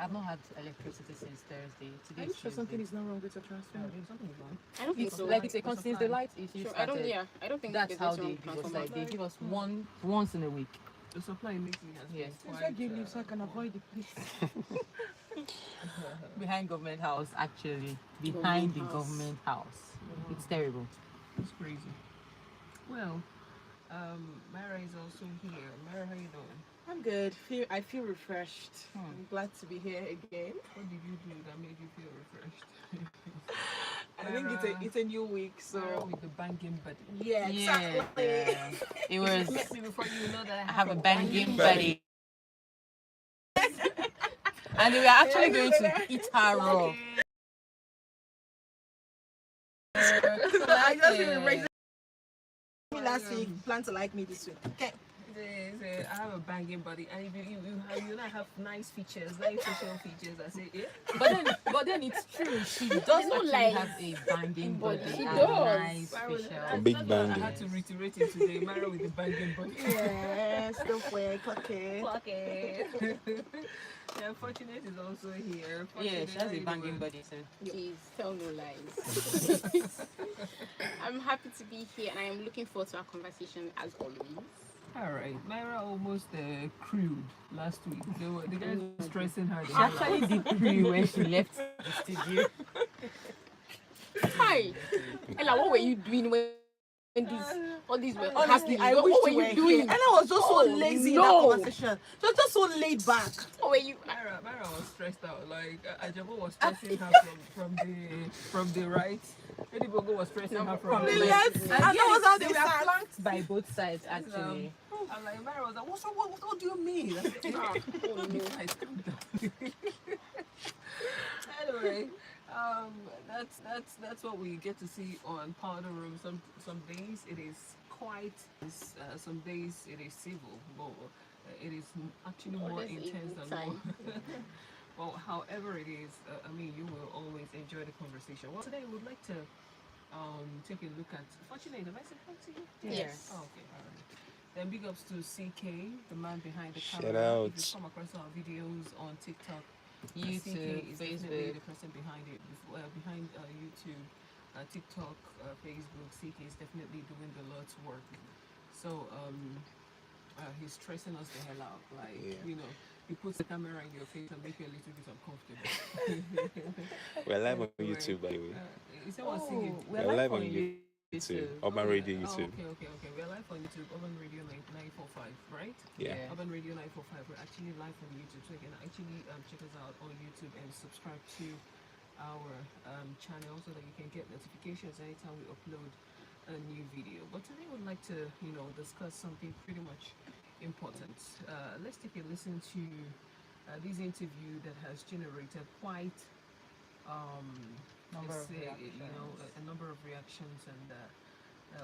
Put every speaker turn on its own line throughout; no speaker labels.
I've not had electricity since Thursday.
Are you sure something is not wrong with your transformer?
Something is wrong.
I don't think
It's
so.
like it's a constant. The light issue
Sure,
started.
I don't think
That's
there's
how
anything
they
wrong
give
with
us. Like they
transformer.
give us once in a week.
The supply mixing has
Yes.
been
Since I
quite,
give leave so I can avoid the place.
Behind government house, actually. Behind the
House.
government house. It's terrible.
it's crazy. Well, Mara is also here. Mara, how you doing?
I'm good. I feel refreshed. I'm glad to be here again.
What did you do that made you feel refreshed?
I think it's a new week, so
Mara with the banging body.
yeah, exactly.
Yeah. It was.
Met me before you know that
I have a banging buddy. And we are actually going to eat her raw.
I just really raised me last week. Plan to like me this week. Okay.
I have a banging body, and if you not have nice features, nice facial features. I say, yeah.
But then it's true. She does
don't
actually
like
have a banging body.
She
and
does.
Nice facial.
A
big
I
banging.
had to reiterate it today. Mara with the banging body.
Yes, don't work. Okay.
Okay. Yeah, Fortunate is also here.
Yeah, she has a
Fortunate,
banging
how
body. So.
Please tell no lies. I'm happy to be here and I am looking forward to our conversation as always.
All right, Myra almost crewed last week. The guys were stressing her.
She actually did pre when she left the studio.
Hi, Ella, what were you doing when all these were
Honestly,
happening?
I wish
What were
you
you
were
doing?
here. And I was just so lazy in that
no.
conversation. Just so laid back.
What were you?
Myra was stressed out. Like Ajabo was stressing her from the right. Edibogo was stressing her from the
Yes,
left.
and that was how they
They were
sat.
flanked by both sides, actually.
I'm like, Myra was like, what do you mean? I said,
Oh no.
guys, calm down. Anyway, that's what we get to see on Powder Room. Some days it is quite, some days it is civil, but it is actually more
there's
intense
evening
than more.
time.
Well, however it is, I mean, you will always enjoy the conversation. Well, today we'd like to take a look at. Fortunate, have I said hi to you?
Yes.
Oh, okay, all right. Then big ups to CK, the man behind the
Shout
camera.
out.
If you come across our videos on TikTok,
YouTube,
CK is definitely
Facebook.
the person behind it. Behind YouTube, TikTok, Facebook, CK is definitely doing the Lord's work. So he's stressing us the hell out. Like,
Yeah.
he puts the camera in your face and make you a little bit uncomfortable.
We're live on YouTube, by the way.
Is that what CK?
We're
We're live
on
on
YouTube.
Urban Radio YouTube.
Okay. We're live on YouTube, Urban Radio 945, right?
Yeah.
Urban Radio 945. We're actually live on YouTube, so you can actually check us out on YouTube and subscribe to our channel so that you can get notifications anytime we upload a new video. But today we'd like to, discuss something pretty much important. Let's take a listen to this interview that has generated quite
Number of
a number of reactions, and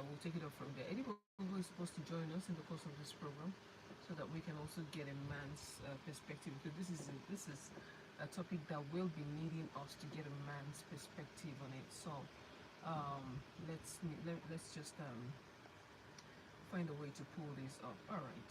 we'll take it up from there. Anybody who is supposed to join us in the course of this program, so that we can also get a man's perspective, because this is a topic that will be needing us to get a man's perspective on it. So let's just find a way to pull this up. All right.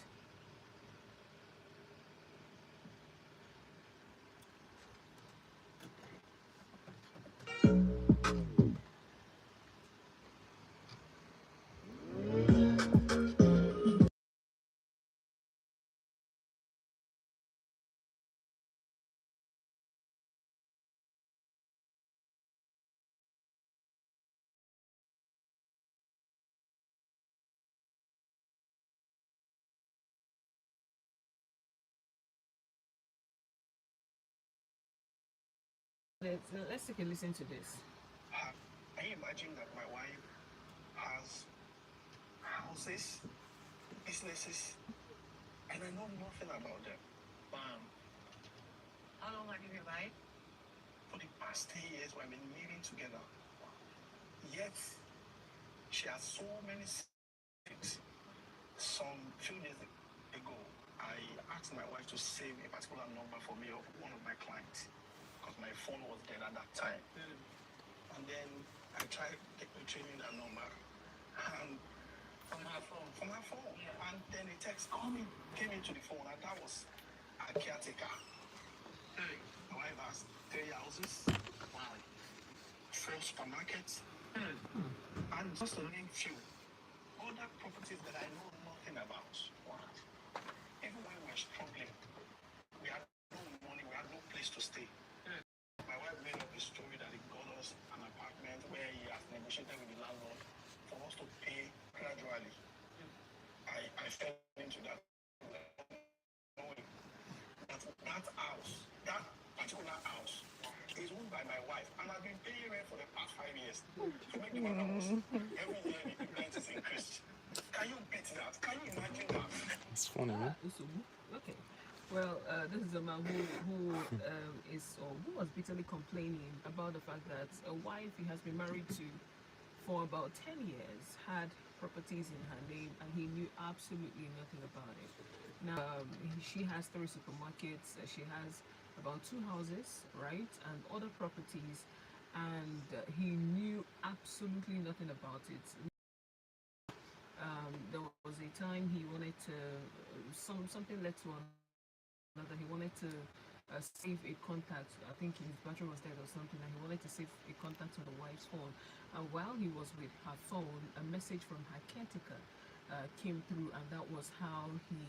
Let's take a listen to this.
Can you imagine that my wife has houses, businesses, and I know nothing about them? Bam. How long have you been married? For the past 10 years, we've been living together. Yet, she has so many secrets. Some few days ago, I asked my wife to save a particular number for me of one of my clients, because my phone was dead at that time. And then I tried retrieving that number, and from her phone, and then a text came into the phone, and that was a caretaker. wife has 3 houses, wow, 4 supermarkets, and just to name few other properties that I know nothing about. Wow. Even when we were struggling, we had no money, we had no place to stay. My wife made up a story that he got us an apartment where he has negotiated with the landlord for us to pay gradually. I fell into that. Knowing that house, that particular house, is owned by my wife, and I've been paying rent for the past 5 years. To make the matter worse, every year the rent is increased. Can you beat that? Can you imagine that?
It's funny, man.
Okay. Well, this is a man who was bitterly complaining about the fact that a wife he has been married to for about 10 years had properties in her name, and he knew absolutely nothing about it. Now, she has 3 supermarkets, she has about 2 houses, right, and other properties, and he knew absolutely nothing about it. There was a time he wanted to, something led to another. He wanted to save a contact. I think his battery was dead or something, and he wanted to save a contact on the wife's phone. And while he was with her phone, a message from her caretaker came through, and that was how he,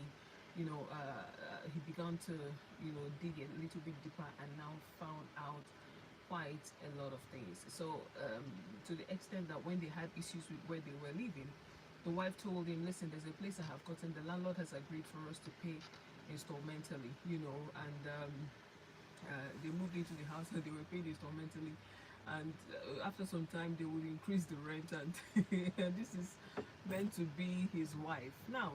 he began to, dig a little bit deeper, and now found out quite a lot of things. So to the extent that when they had issues with where they were living, the wife told him, listen, there's a place I have gotten, the landlord has agreed for us to pay installmentally, and they moved into the house and they were paid installmentally, and after some time they would increase the rent, and and this is meant to be his wife. Now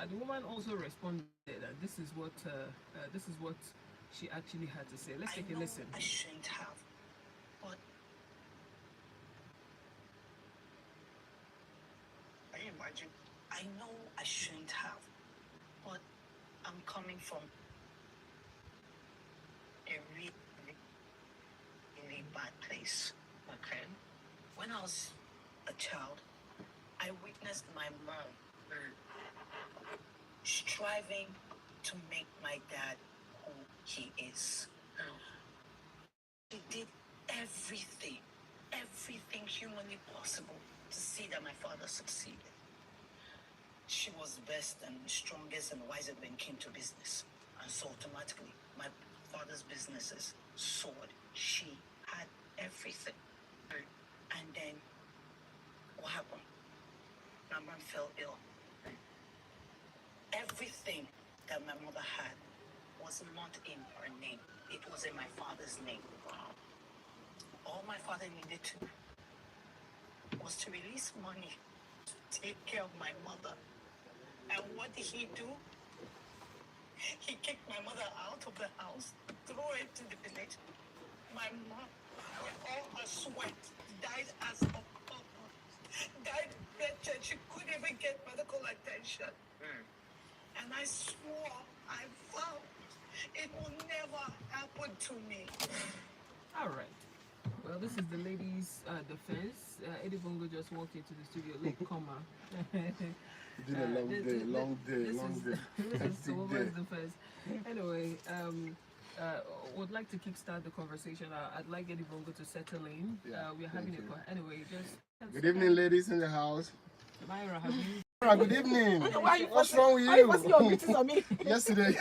the woman also responded, and this is what she actually had to say. Let's take a listen.
I shouldn't have, but can you imagine? I know I shouldn't have, but I'm coming from a really, really bad place. Okay. When I was a child, I witnessed my mom striving to make my dad who he is. She did everything humanly possible to see that my father succeeded. She was the best and strongest and wisest when it came to business. And so automatically, my father's businesses soared. She had everything. And then, what happened? My mom fell ill. Everything that my mother had was not in her name. It was in my father's name. All my father needed to was to release money to take care of my mother. And what did he do? He kicked my mother out of the house, threw her to the village. My mom, with all her sweat, died as a pauper. Died wretched. She couldn't even get medical attention. And I swore, I vowed, it will never happen to me.
All right. Well, this is the ladies' defense. Eddie Bongo just walked into the studio late, comma.
Did a long day.
This is the woman's defense. Anyway, would like to kickstart the conversation. I'd like Eddie Bongo to settle in.
Yeah,
We're having anyway. Just
Good evening, ladies in the house.
Myra, have you?
Good evening.
Why are you
What's
forcing-
wrong with
why are you
you?
forcing your greetings on me?
Yesterday.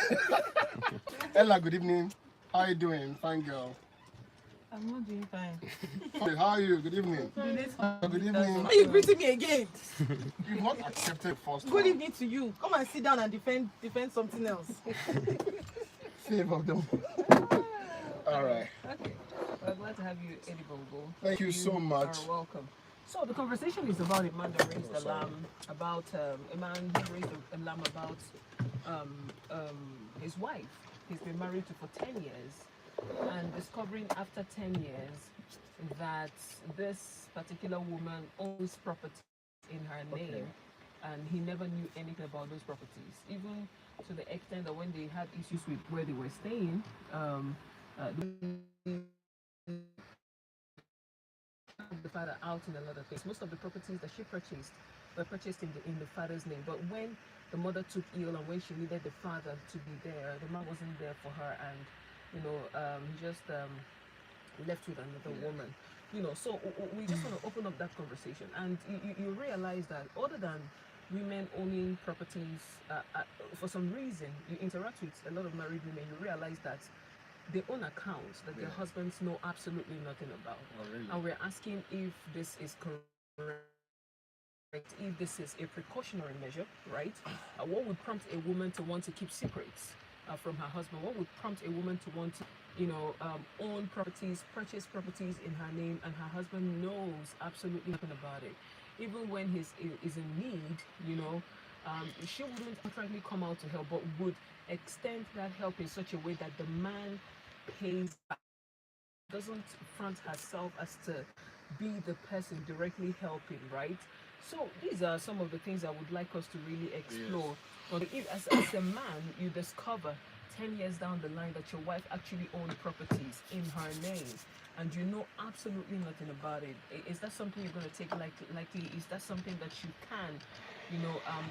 Ella, good evening. How are you doing? Fine girl.
I'm not doing fine.
Hey, how are you? Good evening. Good evening.
Why are you greeting me again?
You've not accepted first
Good
one.
evening to you. Come and sit down and defend something else.
Save of them. All right.
Okay. Well, glad to have you, Eddie Bongo.
Thank you so much.
Are welcome. So the conversation is about a man that raised a lamb, about a man who raised a lamb about his wife. He's been married to for 10 years, and discovering after 10 years that this particular woman owns property in her name, and he never knew anything about those properties, even to the extent that when they had issues with where they were staying, the father out in another place. Most of the properties that she purchased were purchased in the father's name, but when the mother took ill and when she needed the father to be there, the man wasn't there for her, and he just left with another woman. So we just want to open up that conversation, and you realize that other than women owning properties, for some reason you interact with a lot of married women, you realize that they own accounts that their husbands know absolutely nothing about.
Oh, really?
And we're asking if this is correct, if this is a precautionary measure, right? What would prompt a woman to want to keep secrets from her husband? What would prompt a woman to want to, own properties, purchase properties in her name, and her husband knows absolutely nothing about it? Even when he's is in need, she wouldn't outrightly come out to help, but would extend that help in such a way that the man pays back, doesn't front herself as to be the person directly helping, right? So these are some of the things I would like us to really explore. But if as a man you discover 10 years down the line that your wife actually owned properties in her name and you know absolutely nothing about it, is that something you're going to take lightly? Is that something that you can,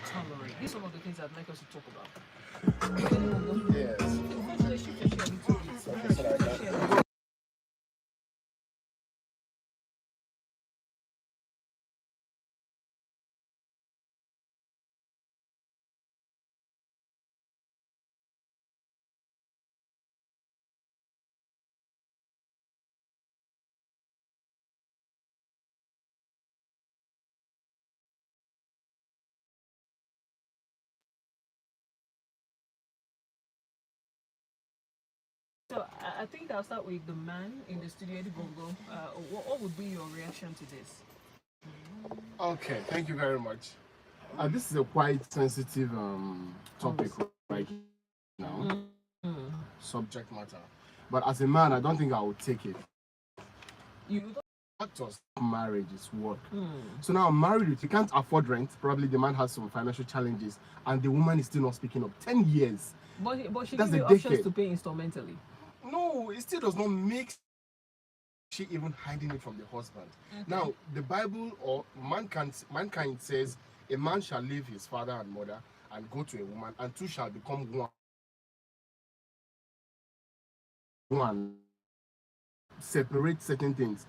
tolerate? These are some of the things I'd like us to talk about.
Yes.
Unfortunately, she can share a little bit.
Okay, so like that.
So I think I'll start with the man in the studio, Eddie Bongo. What would be your reaction to this?
Okay, thank you very much. This is a quite sensitive topic right now, subject matter. But as a man, I don't think I would take it.
You don't.
Not just marriage, it's work. So now I'm married, if you can't afford rent, probably the man has some financial challenges, and the woman is still not speaking up. 10 years.
But she
That's
gives you
a
options
decade.
to pay instrumentally.
No, it still does not make she even hiding it from the husband. Now, the Bible or mankind says a man shall leave his father and mother and go to a woman, and two shall become one. Separate certain things.